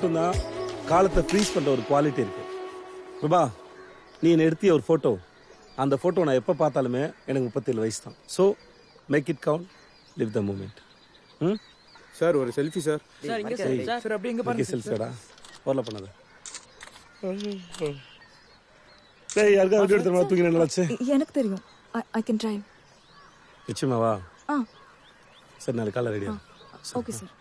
மட்டும்தான் காலத்தை ஃப்ரீஸ் பண்ற ஒரு குவாலிட்டி இருக்கு. பிரபா, நீ என்ன எடுத்திய ஒரு போட்டோ, அந்த போட்டோ நான் எப்ப பார்த்தாலுமே எனக்கு 37 வயசு தான். So make it count, live the moment. Sir ஒரு செல்ஃபி சார். சார் இங்க சார். சார் அப்படியே இங்க பாருங்க. செல்ஃபிடா வரல பண்ணாத. டேய் யாருக்கா வீடியோ எடுத்து தூக்கி நல்லாச்சு. எனக்கு தெரியும். I can try. நிச்சயமாவா? சரி நாளைக்கு காலைல ரெடியா. Okay sir.